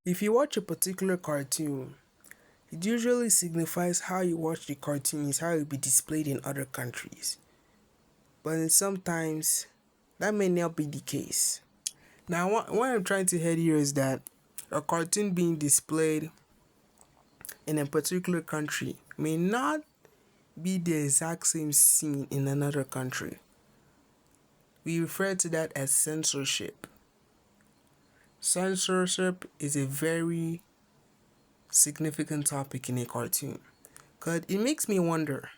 If you watch a particular cartoon, it usually signifies how you watch the cartoon is how it will be displayed in other countries. But then sometimes that may not be the case. Now, what I'm trying to head here is that a cartoon being displayed in a particular country may not be the exact same scene in another country. We refer to that as censorship. Censorship is a very significant topic in a cartoon because it makes me wonder,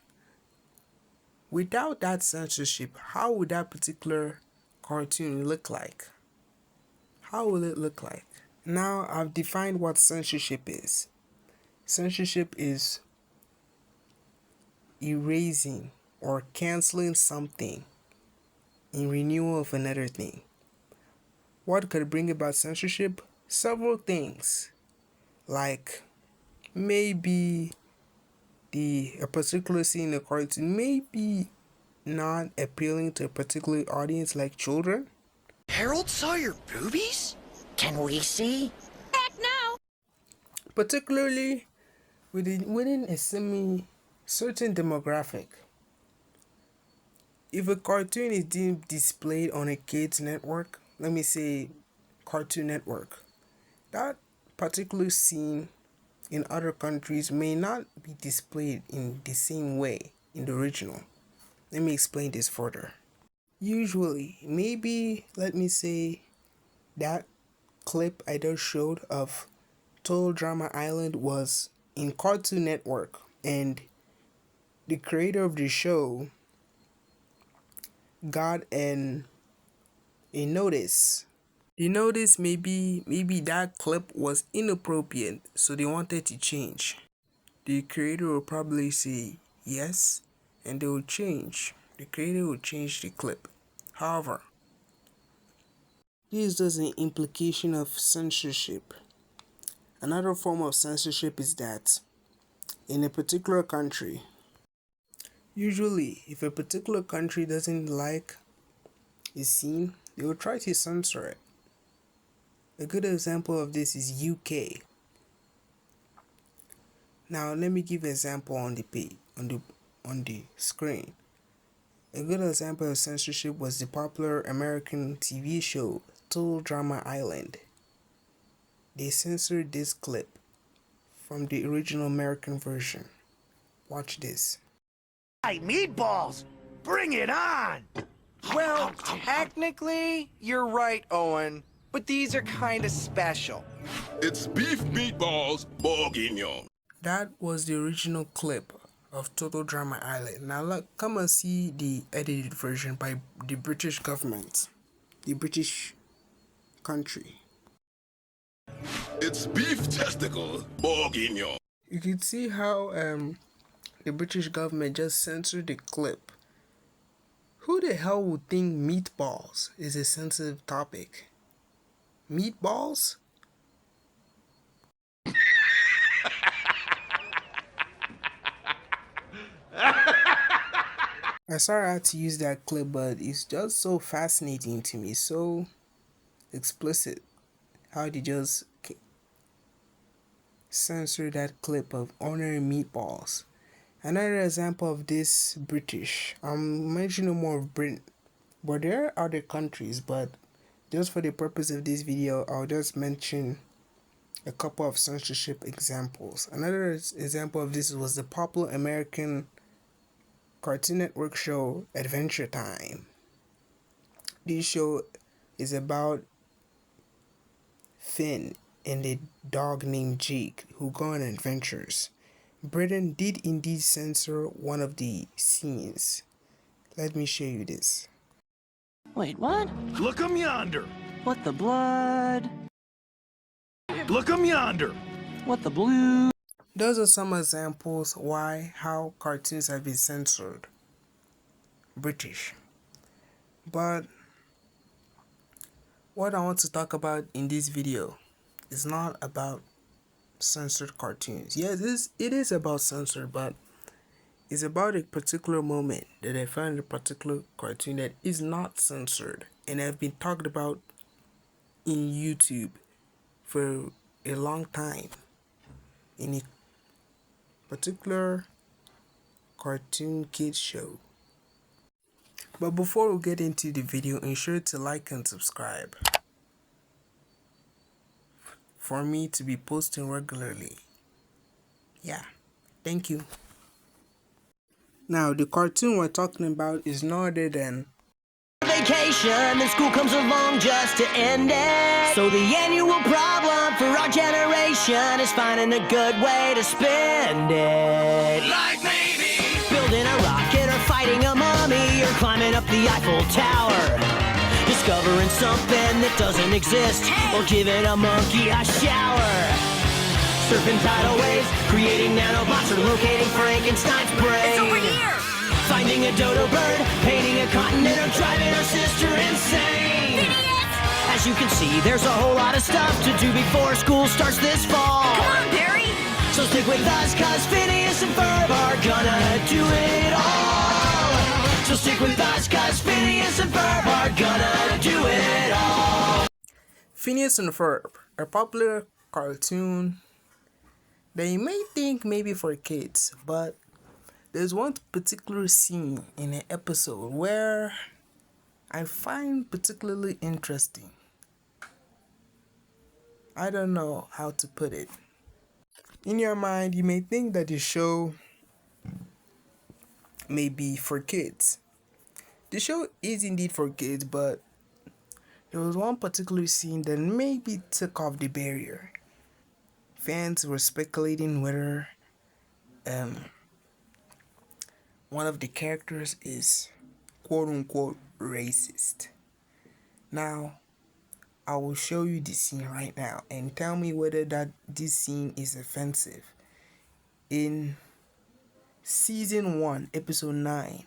without that censorship, how would that particular cartoon look like? How will it look like? Now I've defined what censorship is. Censorship is erasing or canceling something in renewal of another thing. What could bring about censorship? Several things, like maybe a particular scene in a cartoon may be not appealing to a particular audience, like children. Harold saw your boobies? Can we see? Heck no! Particularly within a certain demographic. If a cartoon is deemed displayed on a kids network, let me say Cartoon Network, that particular scene in other countries may not be displayed in the same way in the original. Let me explain this further. Usually, maybe let me say that clip I just showed of Total Drama Island was in Cartoon Network, and the creator of the show got a notice. The notice maybe that clip was inappropriate, so they wanted to change. The creator will probably say yes, and they will change. The creator will change the clip. However, this is an implication of censorship. Another form of censorship is that in a particular country, usually if a particular country doesn't like a scene, they will try to censor it. A good example of this is UK. Now let me give an example on the page, on the screen. A good example of censorship was the popular American TV show Total Drama Island. They censored this clip from the original American version. Watch this. Hey, meatballs! Bring it on! Well, technically, you're right, Owen. But these are kinda special. It's beef meatballs bourguignon. That was the original clip of Total Drama Island. Now look, come and see the edited version by the British government, the British country. It's beef testicle bourguignon. You can see how the British government just censored the clip. Who the hell would think meatballs is a sensitive topic? Meatballs? I'm sorry I had to use that clip, but it's just so fascinating to me, so explicit how they just censor that clip of honoring meatballs. Another example of this British, I'm mentioning more of Britain, but there are other countries, but just for the purpose of this video, I'll just mention a couple of censorship examples. Another example of this was the popular American Cartoon Network show Adventure Time. This show is about Finn and a dog named Jake who go on adventures. Britain did indeed censor one of the scenes. Let me show you this. Wait, what? Look 'em yonder! What the blood? Look 'em yonder! What the blue? Those are some examples how cartoons have been censored. British. But what I want to talk about in this video is not about censored cartoons. Yes, it is about censored, but it's about a particular moment that I found a particular cartoon that is not censored and have been talked about in YouTube for a long time in a particular cartoon kids show. But before we get into the video, ensure to like and subscribe for me to be posting regularly. Yeah, thank you. Now, the cartoon we're talking about is no other than vacation, then school comes along just to end it. So the annual problem for our generation is finding a good way to spend it. Like maybe Building a rocket or fighting a mummy or climbing up the Eiffel Tower. Discovering something that doesn't exist or giving a monkey a shower. Surfing tidal waves, creating nanobots or locating Frankenstein's brain. It's over here! Finding a dodo bird, painting a continent, or driving our sister insane. As you can see, there's a whole lot of stuff to do before school starts this fall. Come on, Barry! So stick with us, cause Phineas and Ferb are gonna do it all. So stick with us, cause Phineas and Ferb are gonna do it all. Phineas and Ferb, a popular cartoon that you may think maybe for kids, but there's one particular scene in an episode where I find particularly interesting. I don't know how to put it. In your mind, you may think that the show may be for kids. The show is indeed for kids, but there was one particular scene that maybe took off the barrier. Fans were speculating whether one of the characters is quote-unquote racist. Now, I will show you the scene right now and tell me whether this scene is offensive. In season 1, episode 9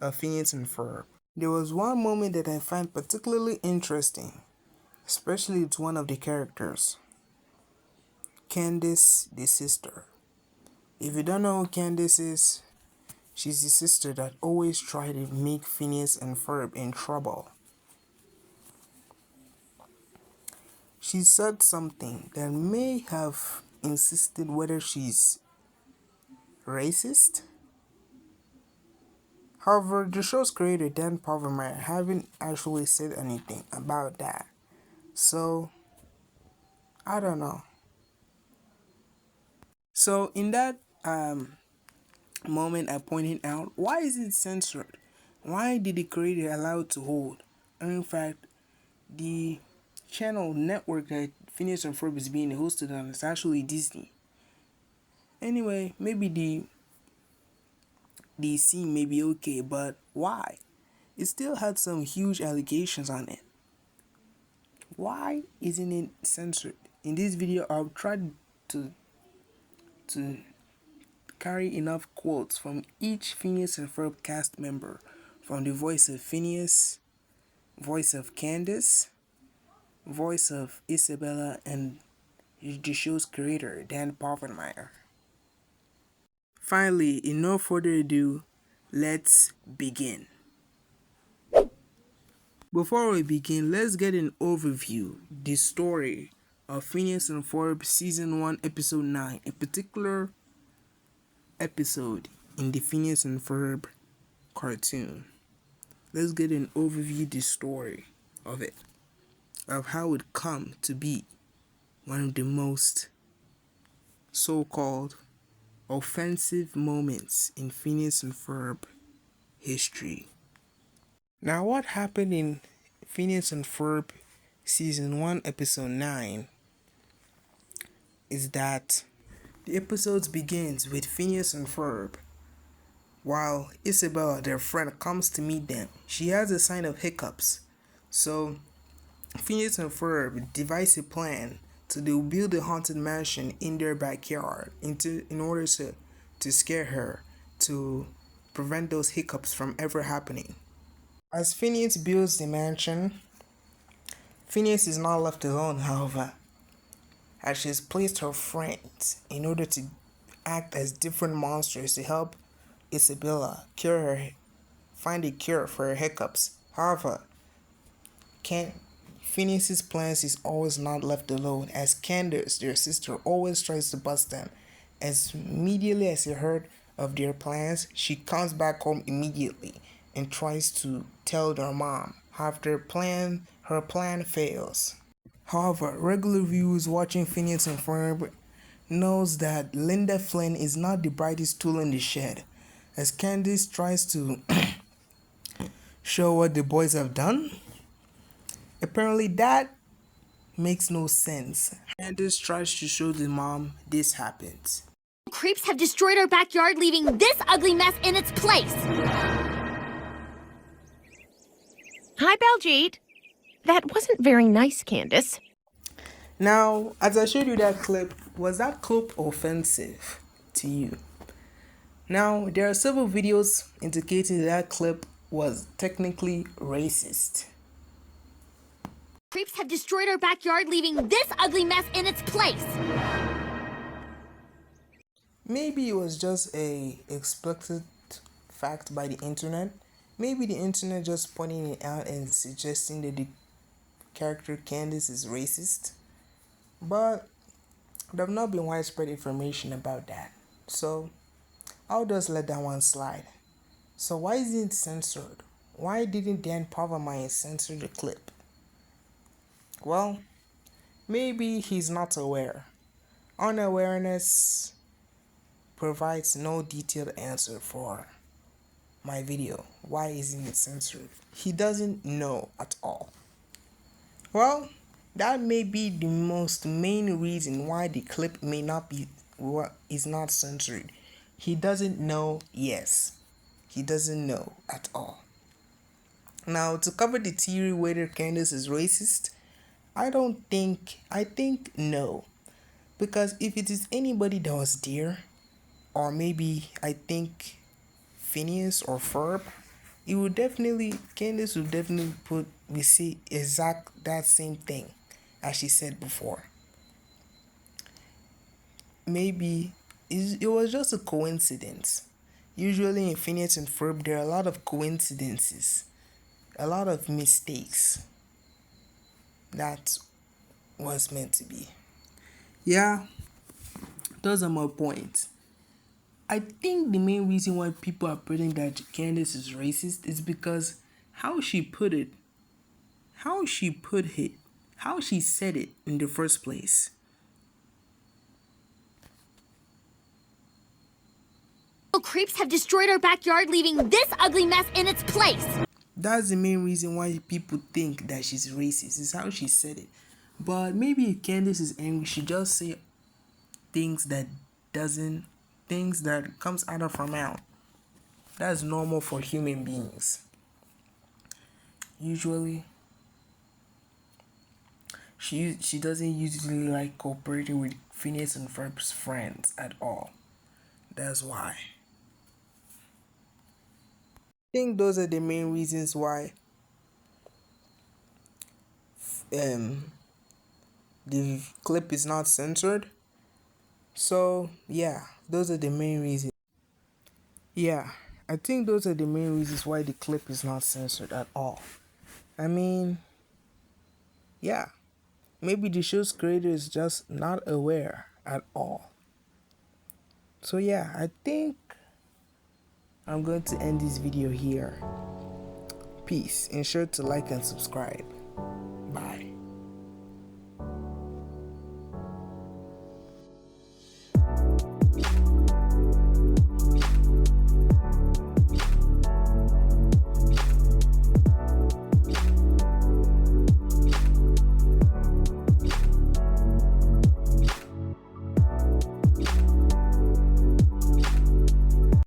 of Phineas and Ferb, there was one moment that I find particularly interesting, especially it's one of the characters, Candace, the sister. If you don't know who Candace is, she's the sister that always tried to make Phineas and Ferb in trouble. She said something that may have insisted whether she's racist. However, the show's creator Dan Povenmire haven't actually said anything about that. So, I don't know. So, in that moment I pointed out, why is it censored? Why did the creator allow it to hold? And in fact, the channel network that Phineas and Ferb is being hosted on is actually Disney. Anyway, maybe the scene may be okay, but why? It still had some huge allegations on it. Why isn't it censored? In this video, I've tried to carry enough quotes from each Phineas and Ferb cast member, from the voice of Phineas, voice of Candace, voice of Isabella, and the show's creator, Dan Povenmire. Finally, in no further ado, let's begin. Before we begin, let's get an overview, the story of Phineas and Ferb Season 1, Episode 9, a particular episode in the Phineas and Ferb cartoon. Let's get an overview, the story of it, of how it come to be one of the most so-called offensive moments in Phineas and Ferb history. Now, what happened in Phineas and Ferb Season 1, Episode 9 is that the episode begins with Phineas and Ferb. While Isabella, their friend, comes to meet them, she has a sign of hiccups. So, Phineas and Ferb devise a plan to build a haunted mansion in their backyard in order to scare her, to prevent those hiccups from ever happening. As Phineas builds the mansion, Phineas is not left alone, however, as she's placed her friends in order to act as different monsters to help Isabella find a cure for her hiccups. However, Phineas's plans is always not left alone, as Candace, their sister, always tries to bust them. As immediately as she heard of their plans, she comes back home immediately and tries to tell their mom. After her plan fails. However, regular viewers watching Phineas and Ferb knows that Linda Flynn is not the brightest tool in the shed, as Candace tries to show what the boys have done. Apparently that makes no sense. Candace tries to show the mom this happens. Creeps have destroyed our backyard, leaving this ugly mess in its place. Hi, Baljeet. That wasn't very nice, Candace. Now, as I showed you that clip, was that clip offensive to you? Now, there are several videos indicating that clip was technically racist. Creeps have destroyed our backyard, leaving this ugly mess in its place. Maybe it was just a explicit fact by the internet. Maybe the internet just pointing it out and suggesting that the character Candace is racist. But there have not been widespread information about that. So I'll just let that one slide. So why isn't it censored? Why didn't Dan Povermine censor the clip? Well, maybe he's not aware. Unawareness provides no detailed answer for my video. Why isn't it censored? He doesn't know at all. Well, that may be the main reason why the clip may not be is not censored. He doesn't know. Yes, he doesn't know at all. Now, to cover the theory whether Candace is racist, I think no, because if it is anybody that was there, or maybe I think Phineas or Ferb, Candace would definitely say exact that same thing as she said before. Maybe it was just a coincidence. Usually in Phineas and Ferb, there are a lot of coincidences, a lot of mistakes. That was meant to be. Yeah, those are my points. I think the main reason why people are pretending that Candace is racist is because how she said it in the first place. Creeps have destroyed our backyard, leaving this ugly mess in its place. That's the main reason why people think that she's racist, is how she said it. But maybe if Candace is angry, she just say things that comes out of her mouth. That's normal for human beings. Usually, she doesn't usually like cooperating with Phineas and Ferb's friends at all. That's why. I think those are the main reasons why the clip is not censored. So yeah, those are the main reasons. Yeah, I think those are the main reasons why the clip is not censored at all. I mean, yeah, maybe the show's creator is just not aware at all. So yeah, I think I'm going to end this video here. Peace. Ensure to like and subscribe. Bye.